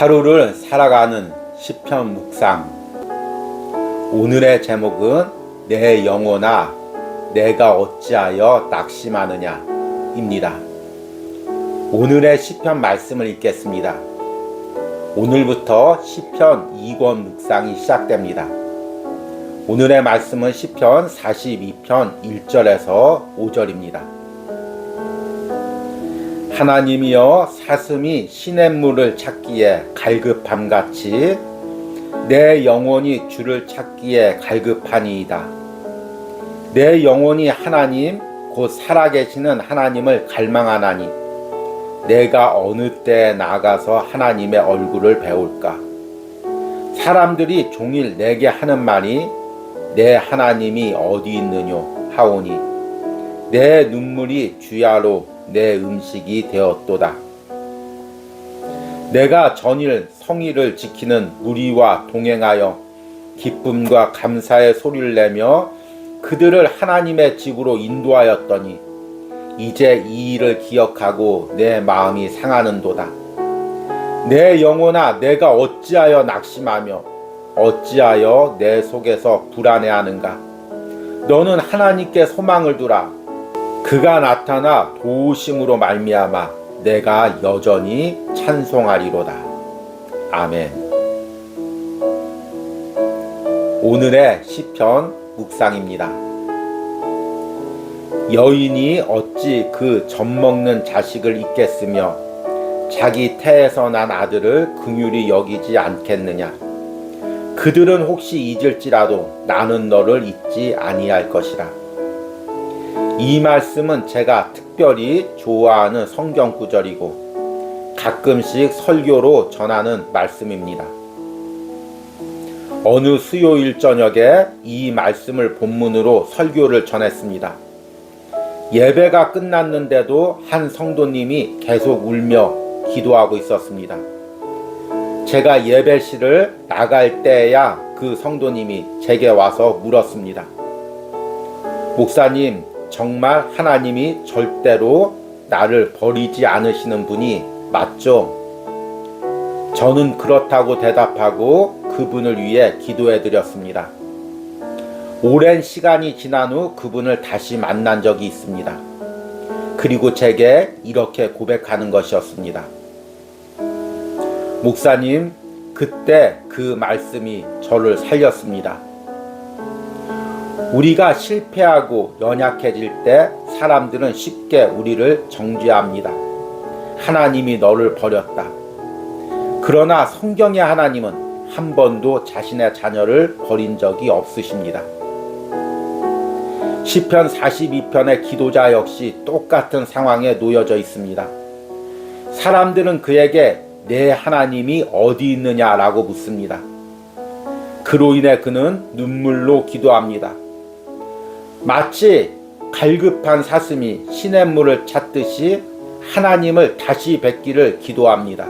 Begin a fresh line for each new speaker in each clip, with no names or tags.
하루를 살아가는 시편 묵상. 오늘의 제목은 내 영혼아 내가 어찌하여 낙심하느냐 입니다. 오늘의 시편 말씀을 읽겠습니다. 오늘부터 시편 2권 묵상이 시작됩니다. 오늘의 말씀은 시편 42편 1절에서 5절입니다. 하나님이여 사슴이 시냇물을 찾기에 갈급함같이 내 영혼이 주를 찾기에 갈급하니이다. 내 영혼이 하나님 곧 살아계시는 하나님을 갈망하나니 내가 어느 때에 나가서 하나님의 얼굴을 배울까. 사람들이 종일 내게 하는 말이 내 하나님이 어디 있느뇨 하오니 내 눈물이 주야로 내 음식이 되었도다. 내가 전일 성의를 지키는 무리와 동행하여 기쁨과 감사의 소리를 내며 그들을 하나님의 집으로 인도하였더니 이제 이 일을 기억하고 내 마음이 상하는도다. 내 영혼아 내가 어찌하여 낙심하며 어찌하여 내 속에서 불안해하는가. 너는 하나님께 소망을 두라. 그가 나타나 도우심으로 말미암아 내가 여전히 찬송하리로다. 아멘. 오늘의 시편 묵상입니다. 여인이 어찌 그 젖먹는 자식을 잊겠으며 자기 태에서 난 아들을 긍휼히 여기지 않겠느냐. 그들은 혹시 잊을지라도 나는 너를 잊지 아니할 것이라. 이 말씀은 제가 특별히 좋아하는 성경 구절이고 가끔씩 설교로 전하는 말씀입니다. 어느 수요일 저녁에 이 말씀을 본문으로 설교를 전했습니다. 예배가 끝났는데도 한 성도님이 계속 울며 기도하고 있었습니다. 제가 예배실을 나갈 때야 그 성도님이 제게 와서 물었습니다. 목사님, 정말 하나님이 절대로 나를 버리지 않으시는 분이 맞죠? 저는 그렇다고 대답하고 그분을 위해 기도해 드렸습니다. 오랜 시간이 지난 후 그분을 다시 만난 적이 있습니다. 그리고 제게 이렇게 고백하는 것이었습니다. 목사님, 그때 그 말씀이 저를 살렸습니다. 우리가 실패하고 연약해질 때 사람들은 쉽게 우리를 정죄합니다. 하나님이 너를 버렸다. 그러나 성경의 하나님은 한 번도 자신의 자녀를 버린 적이 없으십니다. 시편 42편의 기도자 역시 똑같은 상황에 놓여져 있습니다. 사람들은 그에게 내 하나님이 어디 있느냐라고 묻습니다. 그로 인해 그는 눈물로 기도합니다. 마치 갈급한 사슴이 시냇물을 찾듯이 하나님을 다시 뵙기를 기도합니다.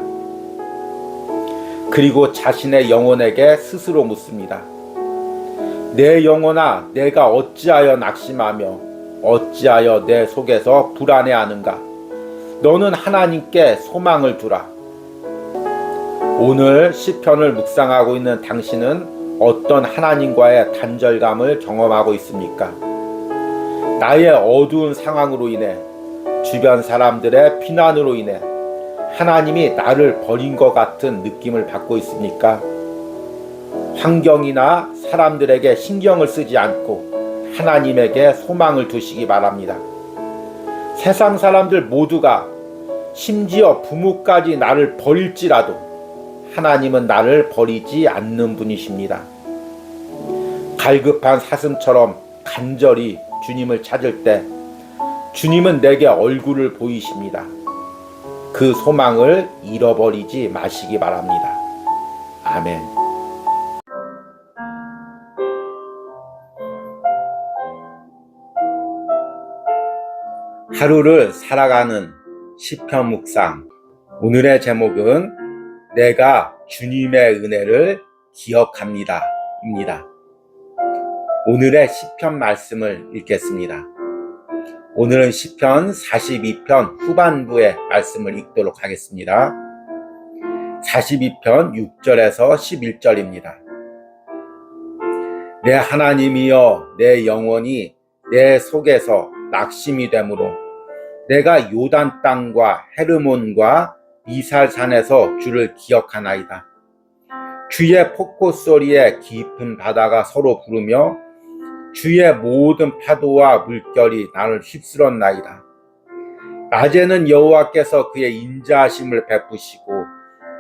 그리고 자신의 영혼에게 스스로 묻습니다. 내 영혼아 내가 어찌하여 낙심하며 어찌하여 내 속에서 불안해하는가. 너는 하나님께 소망을 두라. 오늘 시편을 묵상하고 있는 당신은 어떤 하나님과의 단절감을 경험하고 있습니까? 나의 어두운 상황으로 인해 주변 사람들의 비난으로 인해 하나님이 나를 버린 것 같은 느낌을 받고 있습니까? 환경이나 사람들에게 신경을 쓰지 않고 하나님에게 소망을 두시기 바랍니다. 세상 사람들 모두가 심지어 부모까지 나를 버릴지라도 하나님은 나를 버리지 않는 분이십니다. 갈급한 사슴처럼 간절히 주님을 찾을 때 주님은 내게 얼굴을 보이십니다. 그 소망을 잃어버리지 마시기 바랍니다. 아멘. 하루를 살아가는 시편 묵상. 오늘의 제목은 내가 주님의 은혜를 기억합니다 입니다. 오늘의 시편 말씀을 읽겠습니다. 오늘은 시편 42편 후반부의 말씀을 읽도록 하겠습니다. 42편 6절에서 11절입니다. 내 하나님이여 내 영혼이 내 속에서 낙심이 되므로 내가 요단 땅과 헤르몬과 미살산에서 주를 기억하나이다. 주의 폭포 소리에 깊은 바다가 서로 부르며 주의 모든 파도와 물결이 나를 휩쓸었나이다. 낮에는 여호와께서 그의 인자하심을 베푸시고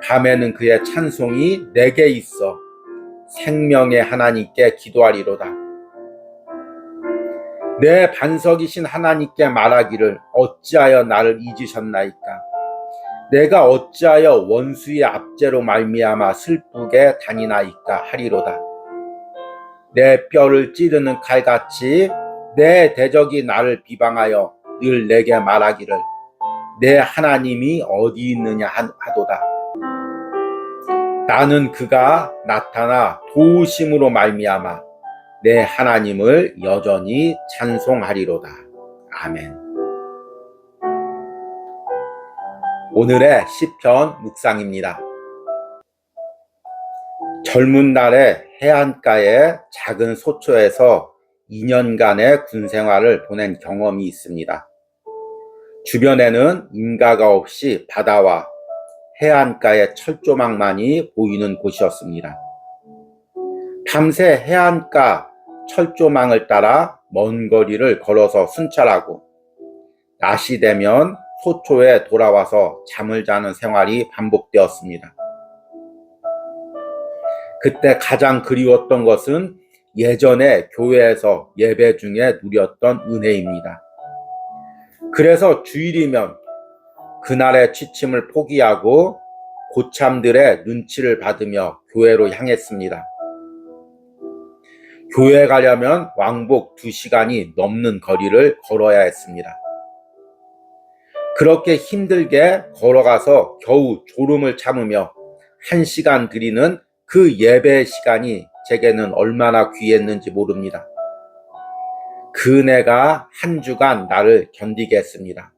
밤에는 그의 찬송이 내게 있어 생명의 하나님께 기도하리로다. 내 반석이신 하나님께 말하기를 어찌하여 나를 잊으셨나이까. 내가 어찌하여 원수의 압제로 말미암아 슬프게 다니나이까 하리로다. 내 뼈를 찌르는 칼같이 내 대적이 나를 비방하여 늘 내게 말하기를 내 하나님이 어디 있느냐 하도다. 나는 그가 나타나 도우심으로 말미암아 내 하나님을 여전히 찬송하리로다. 아멘. 오늘의 시편 묵상입니다. 젊은 날에 해안가의 작은 소초에서 2년간의 군 생활을 보낸 경험이 있습니다. 주변에는 인가가 없이 바다와 해안가의 철조망만이 보이는 곳이었습니다. 밤새 해안가 철조망을 따라 먼 거리를 걸어서 순찰하고 낮이 되면 소초에 돌아와서 잠을 자는 생활이 반복되었습니다. 그때 가장 그리웠던 것은 예전에 교회에서 예배 중에 누렸던 은혜입니다. 그래서 주일이면 그날의 취침을 포기하고 고참들의 눈치를 받으며 교회로 향했습니다. 교회 가려면 왕복 2시간이 넘는 거리를 걸어야 했습니다. 그렇게 힘들게 걸어가서 겨우 졸음을 참으며 1시간 드리는 그 예배 시간이 제게는 얼마나 귀했는지 모릅니다. 그 은혜가 한 주간 나를 견디게 했습니다.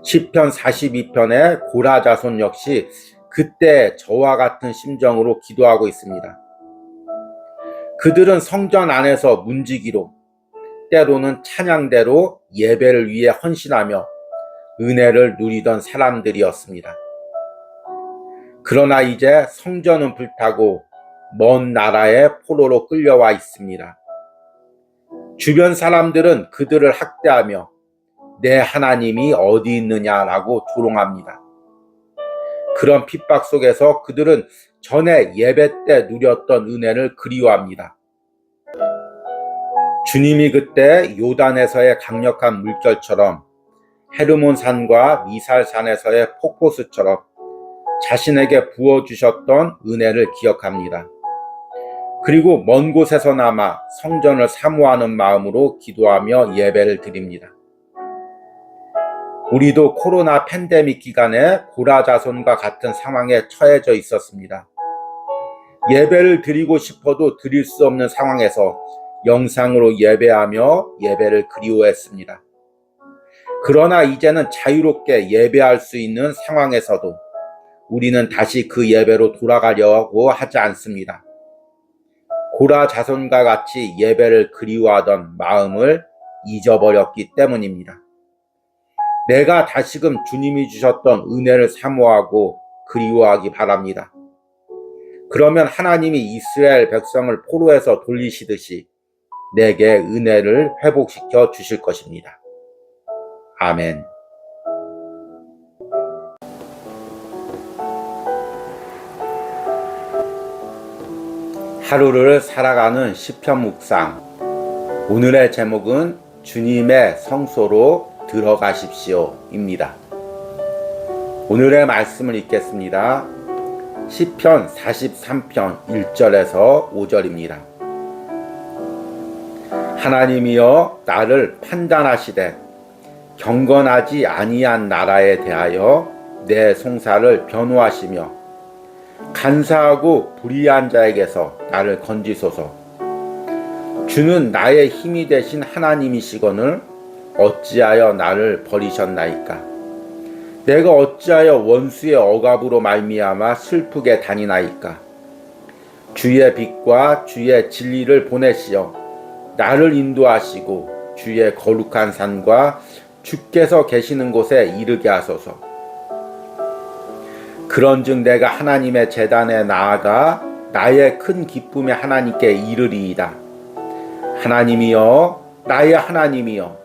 시편 42편의 고라 자손 역시 그때 저와 같은 심정으로 기도하고 있습니다. 그들은 성전 안에서 문지기로 때로는 찬양대로 예배를 위해 헌신하며 은혜를 누리던 사람들이었습니다. 그러나 이제 성전은 불타고 먼 나라의 포로로 끌려와 있습니다. 주변 사람들은 그들을 학대하며 내 하나님이 어디 있느냐라고 조롱합니다. 그런 핍박 속에서 그들은 전에 예배 때 누렸던 은혜를 그리워합니다. 주님이 그때 요단에서의 강력한 물결처럼 헤르몬 산과 미살 산에서의 폭포수처럼 자신에게 부어주셨던 은혜를 기억합니다. 그리고 먼 곳에서나마 성전을 사모하는 마음으로 기도하며 예배를 드립니다. 우리도 코로나 팬데믹 기간에 고라 자손과 같은 상황에 처해져 있었습니다. 예배를 드리고 싶어도 드릴 수 없는 상황에서 영상으로 예배하며 예배를 그리워했습니다. 그러나 이제는 자유롭게 예배할 수 있는 상황에서도 우리는 다시 그 예배로 돌아가려고 하지 않습니다. 고라 자손과 같이 예배를 그리워하던 마음을 잊어버렸기 때문입니다. 내가 다시금 주님이 주셨던 은혜를 사모하고 그리워하기 바랍니다. 그러면 하나님이 이스라엘 백성을 포로에서 돌리시듯이 내게 은혜를 회복시켜 주실 것입니다. 아멘. 하루를 살아가는 시편 묵상. 오늘의 제목은 주님의 성소로 들어가십시오입니다. 오늘의 말씀을 읽겠습니다. 시편 43편 1절에서 5절입니다. 하나님이여 나를 판단하시되 경건하지 아니한 나라에 대하여 내 송사를 변호하시며 간사하고 불의한 자에게서 나를 건지소서. 주는 나의 힘이 되신 하나님이시거늘 어찌하여 나를 버리셨나이까. 내가 어찌하여 원수의 억압으로 말미암아 슬프게 다니나이까. 주의 빛과 주의 진리를 보내시어 나를 인도하시고 주의 거룩한 산과 주께서 계시는 곳에 이르게 하소서. 그런즉 내가 하나님의 제단에 나아가 나의 큰 기쁨의 하나님께 이르리이다. 하나님이여, 나의 하나님이여,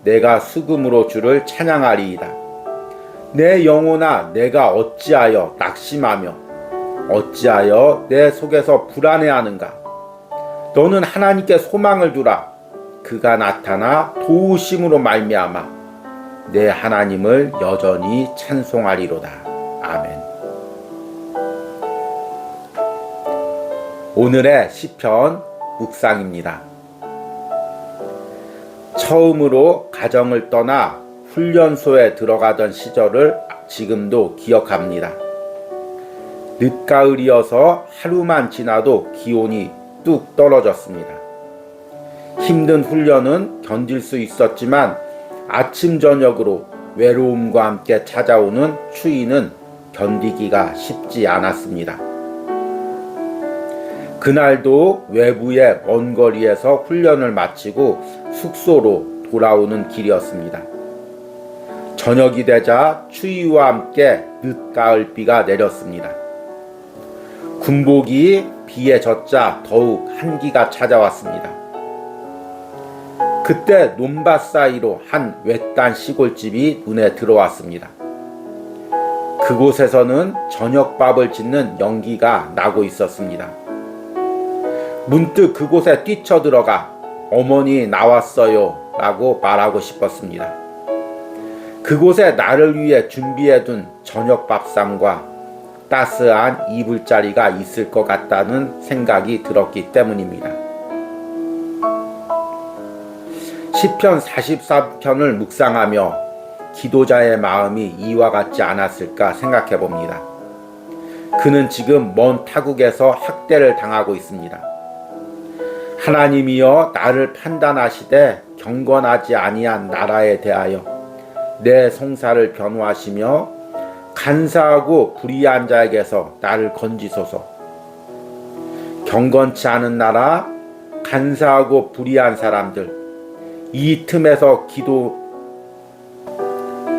내가 수금으로 주를 찬양하리이다. 내 영혼아, 내가 어찌하여 낙심하며 어찌하여 내 속에서 불안해하는가. 너는 하나님께 소망을 두라. 그가 나타나 도우심으로 말미암아 내 하나님을 여전히 찬송하리로다. 아멘. 오늘의 시편 묵상입니다. 처음으로 가정을 떠나 훈련소에 들어가던 시절을 지금도 기억합니다. 늦가을이어서 하루만 지나도 기온이 뚝 떨어졌습니다. 힘든 훈련은 견딜 수 있었지만 아침 저녁으로 외로움과 함께 찾아오는 추위는 견디기가 쉽지 않았습니다. 그날도 외부의 먼 거리에서 훈련을 마치고 숙소로 돌아오는 길이었습니다. 저녁이 되자 추위와 함께 늦가을비가 내렸습니다. 군복이 비에 젖자 더욱 한기가 찾아왔습니다. 그때 논밭 사이로 한 외딴 시골집이 눈에 들어왔습니다. 그곳에서는 저녁밥을 짓는 연기가 나고 있었습니다. 문득 그곳에 뛰쳐들어가 어머니 나왔어요 라고 말하고 싶었습니다. 그곳에 나를 위해 준비해둔 저녁밥상과 따스한 이불자리가 있을 것 같다는 생각이 들었기 때문입니다. 시편 44편을 묵상하며 기도자의 마음이 이와 같지 않았을까 생각해 봅니다. 그는 지금 먼 타국에서 학대를 당하고 있습니다. 하나님이여, 나를 판단하시되 경건하지 아니한 나라에 대하여 내 송사를 변호하시며 간사하고 불의한 자에게서 나를 건지소서. 경건치 않은 나라, 간사하고 불의한 사람들, 이 틈에서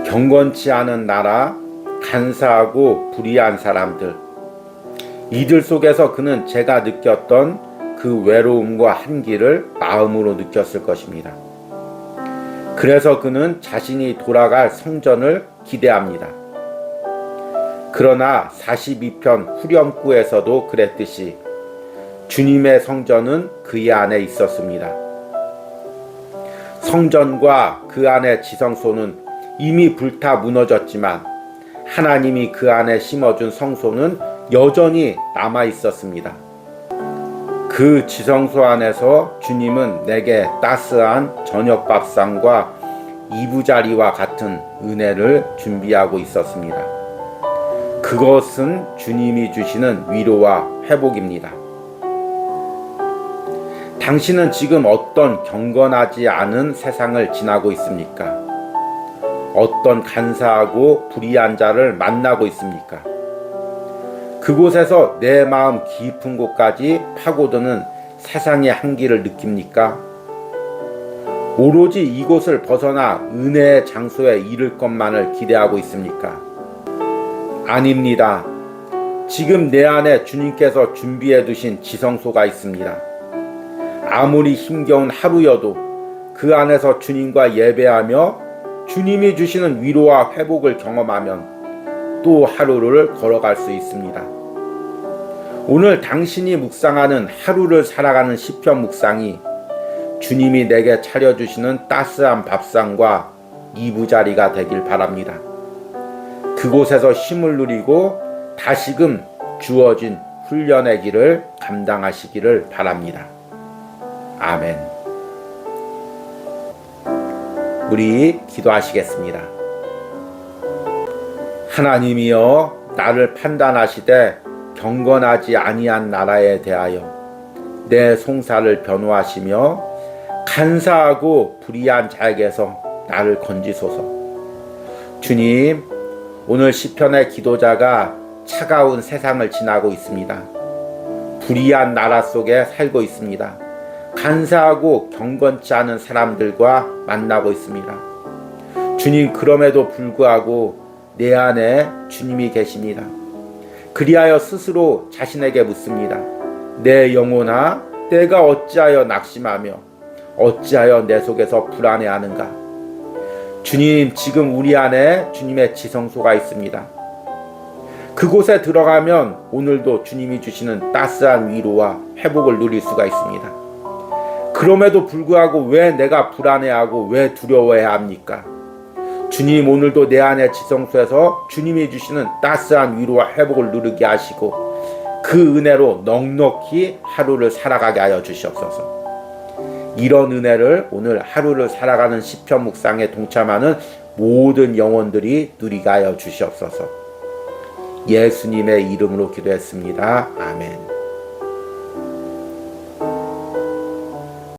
경건치 않은 나라, 간사하고 불의한 사람들, 이들 속에서 그는 제가 느꼈던 그 외로움과 한기를 마음으로 느꼈을 것입니다. 그래서 그는 자신이 돌아갈 성전을 기대합니다. 그러나 42편 후렴구에서도 그랬듯이 주님의 성전은 그의 안에 있었습니다. 성전과 그 안의 지성소는 이미 불타 무너졌지만 하나님이 그 안에 심어준 성소는 여전히 남아 있었습니다. 그 지성소 안에서 주님은 내게 따스한 저녁밥상과 이부자리와 같은 은혜를 준비하고 있었습니다. 그것은 주님이 주시는 위로와 회복입니다. 당신은 지금 어떤 경건하지 않은 세상을 지나고 있습니까? 어떤 간사하고 불의한 자를 만나고 있습니까? 그곳에서 내 마음 깊은 곳까지 파고드는 세상의 한기를 느낍니까? 오로지 이곳을 벗어나 은혜의 장소에 이를 것만을 기대하고 있습니까? 아닙니다. 지금 내 안에 주님께서 준비해 두신 지성소가 있습니다. 아무리 힘겨운 하루여도 그 안에서 주님과 예배하며 주님이 주시는 위로와 회복을 경험하면 또 하루를 걸어갈 수 있습니다. 오늘 당신이 묵상하는 하루를 살아가는 시편 묵상이 주님이 내게 차려주시는 따스한 밥상과 이부자리가 되길 바랍니다. 그곳에서 힘을 누리고 다시금 주어진 훈련의 길을 감당하시기를 바랍니다. 아멘. 우리 기도하시겠습니다. 하나님이여, 나를 판단하시되 경건하지 아니한 나라에 대하여 내 송사를 변호하시며 간사하고 불의한 자에게서 나를 건지소서. 주님, 오늘 시편의 기도자가 차가운 세상을 지나고 있습니다. 불의한 나라 속에 살고 있습니다. 간사하고 경건치 않은 사람들과 만나고 있습니다. 주님, 그럼에도 불구하고 내 안에 주님이 계십니다. 그리하여 스스로 자신에게 묻습니다. 내 영혼아, 내가 어찌하여 낙심하며 어찌하여 내 속에서 불안해하는가? 주님, 지금 우리 안에 주님의 지성소가 있습니다. 그곳에 들어가면 오늘도 주님이 주시는 따스한 위로와 회복을 누릴 수가 있습니다. 그럼에도 불구하고 왜 내가 불안해하고 왜 두려워해야 합니까? 주님, 오늘도 내 안의 지성소에서 주님이 주시는 따스한 위로와 회복을 누리게 하시고 그 은혜로 넉넉히 하루를 살아가게 하여 주시옵소서. 이런 은혜를 오늘 하루를 살아가는 시편 묵상에 동참하는 모든 영혼들이 누리게 하여 주시옵소서. 예수님의 이름으로 기도했습니다. 아멘.